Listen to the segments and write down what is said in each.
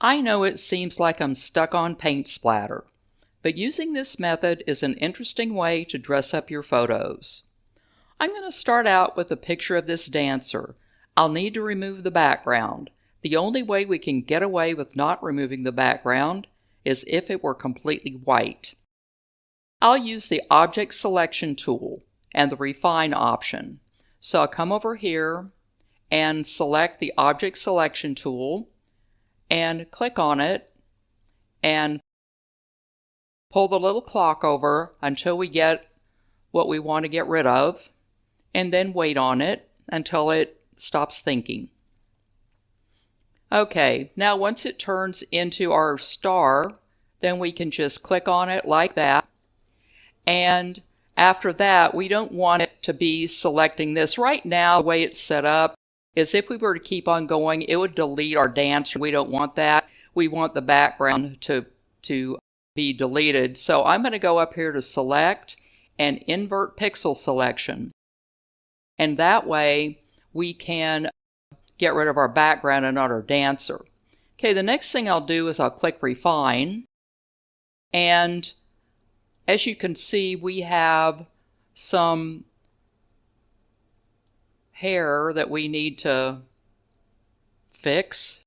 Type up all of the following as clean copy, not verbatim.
I know it seems like I'm stuck on paint splatter, but using this method is an interesting way to dress up your photos. I'm going to start out with a picture of this dancer. I'll need to remove the background. The only way we can get away with not removing the background is if it were completely white. I'll use the Object Selection tool and the Refine option. So I'll come over here and select the Object Selection tool and click on it and pull the little clock over until we get what we want to get rid of, and then wait on it until it stops thinking. Okay, now once it turns into our star, then we can just click on it like that. And after that, we don't want it to be selecting this. Right now, the way it's set up is if we were to keep on going, it would delete our dancer. We don't want that. We want the background to be deleted. So I'm going to go up here to select and invert pixel selection. And that way we can get rid of our background and not our dancer. Okay, the next thing I'll do is I'll click Refine. And as you can see, we have some hair that we need to fix.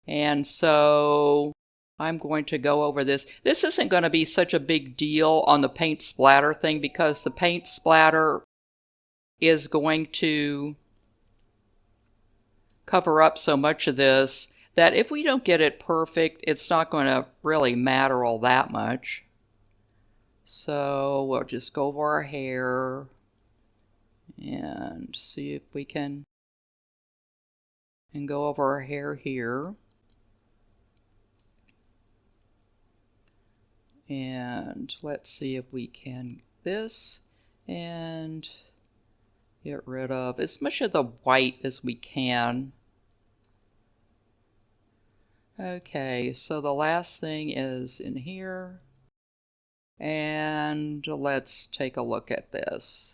And so I'm going to go over this. This isn't going to be such a big deal on the paint splatter thing because the paint splatter is going to cover up so much of this that if we don't get it perfect, it's not going to really matter all that much. So we'll just go over our hair and see if we can go over our hair here. And let's see if we can this and get rid of as much of the white as we can. Okay, so the last thing is in here. And let's take a look at this.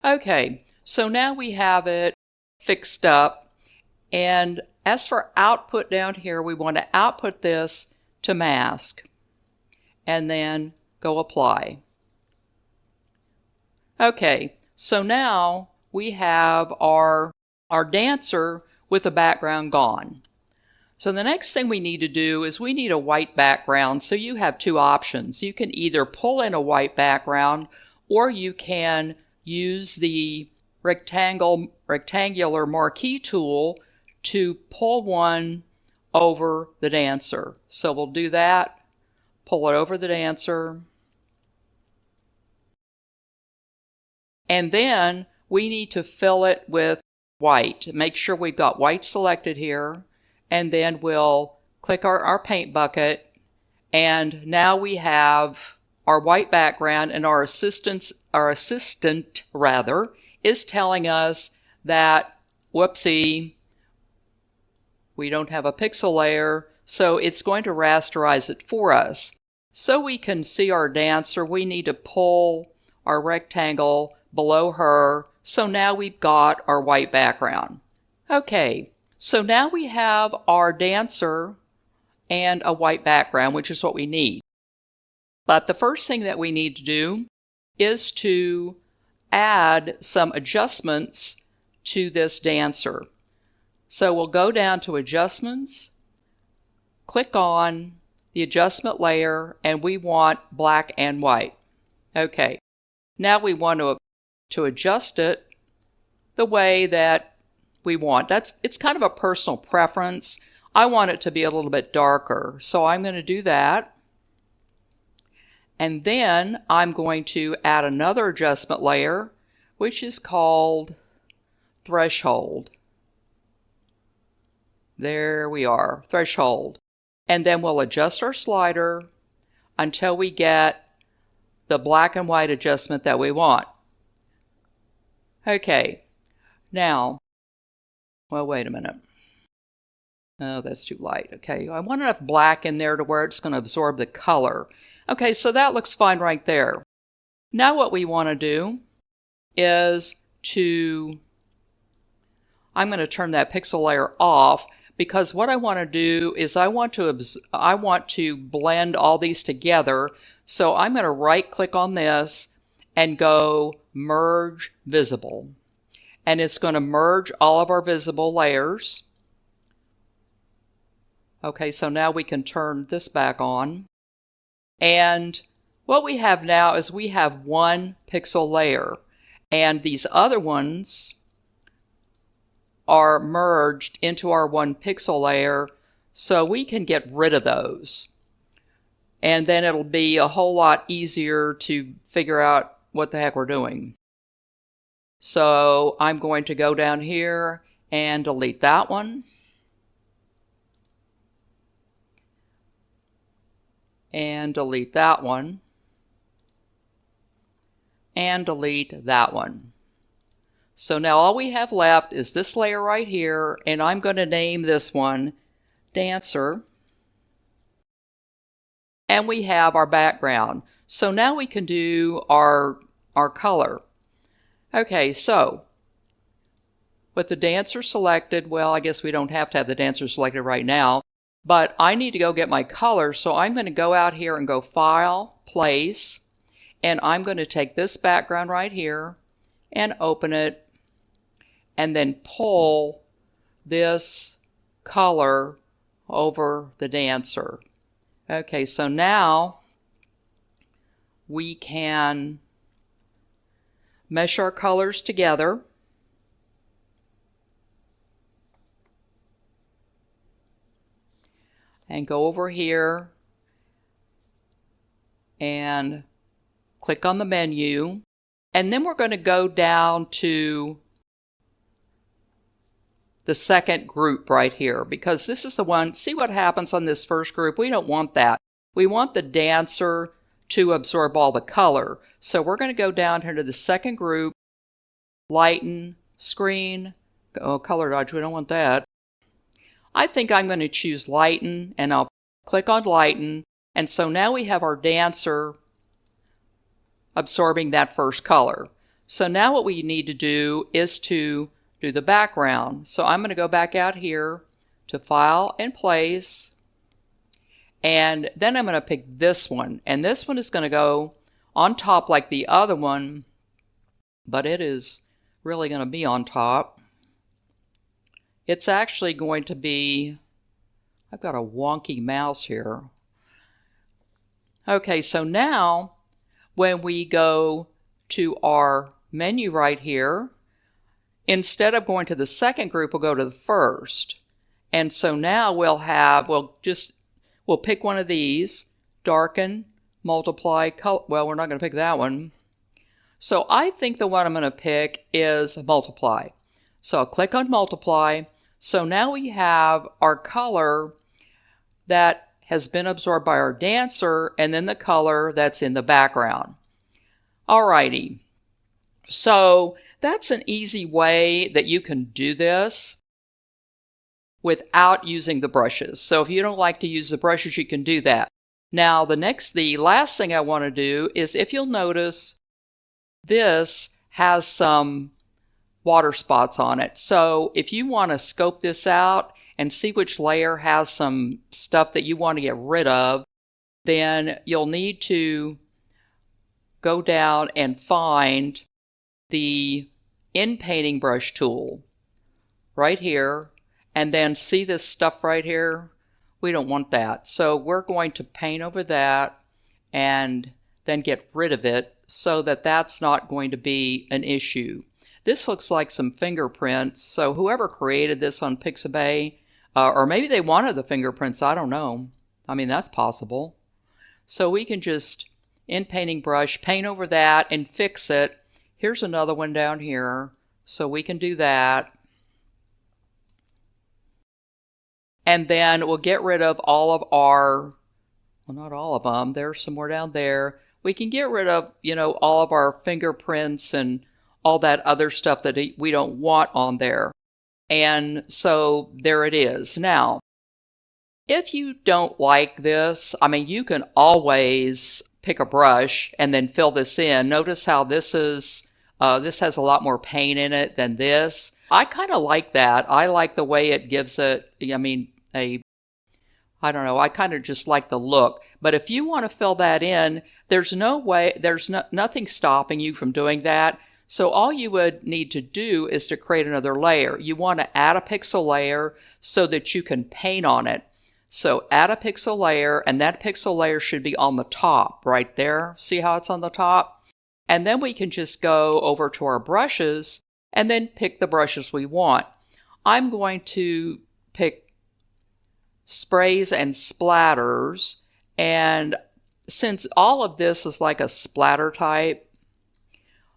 Okay, so now we have it fixed up. And as for output down here, we want to output this to mask. And then go apply. Okay, so now we have our dancer with the background gone. So the next thing we need to do is we need a white background. So you have two options. You can either pull in a white background or you can use the rectangular marquee tool to pull one over the dancer. So we'll do that, pull it over the dancer. And then we need to fill it with white. Make sure we've got white selected here. And then we'll click our paint bucket. And now we have our white background, and our assistant is telling us that, whoopsie, we don't have a pixel layer, so it's going to rasterize it for us. So we can see our dancer, we need to pull our rectangle below her. So now we've got our white background. Okay, so now we have our dancer and a white background, which is what we need. But the first thing that we need to do is to add some adjustments to this dancer. So we'll go down to Adjustments, click on the adjustment layer, and we want black and white. Okay, now we want to adjust it the way that we want. It's kind of a personal preference. I want it to be a little bit darker, so I'm going to do that. And then I'm going to add another adjustment layer, which is called Threshold. There we are, Threshold. And then we'll adjust our slider until we get the black and white adjustment that we want. Okay, now, well, wait a minute. Oh, that's too light. Okay, I want enough black in there to where it's going to absorb the color. Okay, so that looks fine right there. Now what we want to do is I'm going to turn that pixel layer off, because what I want to do is I want to blend all these together. So I'm going to right click on this and go merge visible. And it's going to merge all of our visible layers. Okay, so now we can turn this back on. And what we have now is we have one pixel layer, and these other ones are merged into our one pixel layer, so we can get rid of those. And then it'll be a whole lot easier to figure out what the heck we're doing. So I'm going to go down here and delete that one. And delete that one. And delete that one. So now all we have left is this layer right here, and I'm going to name this one Dancer. And we have our background. So now we can do our color. Okay, so with the dancer selected, well, I guess we don't have to have the dancer selected right now, but I need to go get my color, so I'm going to go out here and go File, Place, and I'm going to take this background right here and open it, and then pull this color over the dancer. Okay, so now we can mesh our colors together. And go over here and click on the menu. And then we're going to go down to the second group right here, because this is the one. See what happens on this first group? We don't want that. We want the dancer to absorb all the color. So we're going to go down here to the second group, lighten, screen, color dodge, we don't want that. I think I'm going to choose lighten, and I'll click on lighten, and so now we have our dancer absorbing that first color. So now what we need to do is to do the background. So I'm going to go back out here to File and Place, and then I'm going to pick this one, and this one is going to go on top like the other one, but it is really going to be on top. It's actually going to be, I've got a wonky mouse here. Okay, so now when we go to our menu right here, instead of going to the second group, we'll go to the first. And so now we'll pick one of these, darken, multiply, color. Well, we're not going to pick that one. So I think the one I'm going to pick is multiply. So I'll click on multiply. So now we have our color that has been absorbed by our dancer, and then the color that's in the background. Alrighty. So that's an easy way that you can do this without using the brushes. So if you don't like to use the brushes, you can do that. Now the last thing I want to do is, if you'll notice, this has some water spots on it. So if you want to scope this out and see which layer has some stuff that you want to get rid of, then you'll need to go down and find the in-painting brush tool right here, and then see this stuff right here? We don't want that. So we're going to paint over that and then get rid of it so that that's not going to be an issue. This looks like some fingerprints, so whoever created this on Pixabay, or maybe they wanted the fingerprints, I don't know. I mean, that's possible. So we can just, in painting brush, paint over that and fix it. Here's another one down here, so we can do that. And then we'll get rid of all of our, well, not all of them, there's some more down there. We can get rid of, all of our fingerprints and all that other stuff that we don't want on there. And so there it is. Now, if you don't like this, I mean, you can always pick a brush and then fill this in. Notice how this has a lot more paint in it than this. I kind of like that. I like the way it gives it, I don't know, I kind of just like the look. But if you want to fill that in, there's no way, nothing stopping you from doing that. So all you would need to do is to create another layer. You want to add a pixel layer so that you can paint on it. So add a pixel layer, and that pixel layer should be on the top right there. See how it's on the top? And then we can just go over to our brushes and then pick the brushes we want. I'm going to pick sprays and splatters, and since all of this is like a splatter type,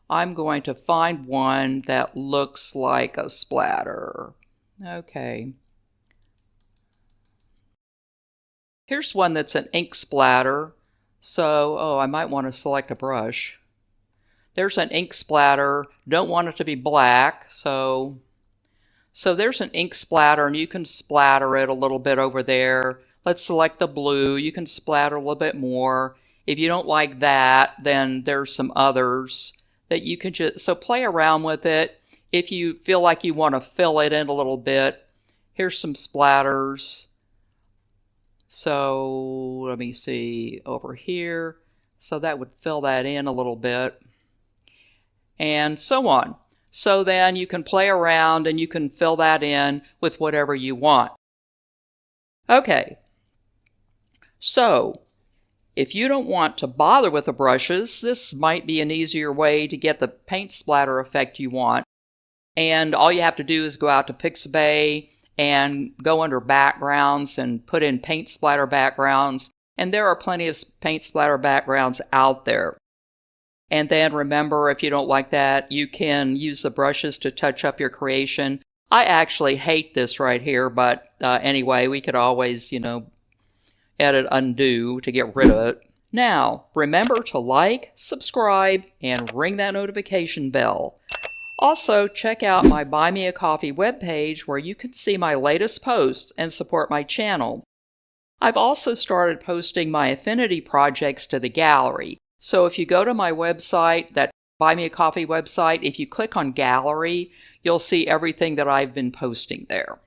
I'm going to find one that looks like a splatter. Okay. Here's one that's an ink splatter. So, I might want to select a brush. There's an ink splatter. Don't want it to be black, so there's an ink splatter, and you can splatter it a little bit over there. Let's select the blue. You can splatter a little bit more. If you don't like that, then there's some others that you can just, so play around with it. If you feel like you want to fill it in a little bit, here's some splatters. So let me see over here. So that would fill that in a little bit. And so on. So then you can play around and you can fill that in with whatever you want. Okay. So if you don't want to bother with the brushes, this might be an easier way to get the paint splatter effect you want. And all you have to do is go out to Pixabay and go under backgrounds and put in paint splatter backgrounds. And there are plenty of paint splatter backgrounds out there. And then remember, if you don't like that, you can use the brushes to touch up your creation. I actually hate this right here, but anyway, we could always, edit undo to get rid of it. Now, remember to like, subscribe, and ring that notification bell. Also, check out my Buy Me a Coffee webpage where you can see my latest posts and support my channel. I've also started posting my Affinity projects to the gallery. So if you go to my website, that Buy Me a Coffee website, if you click on Gallery, you'll see everything that I've been posting there.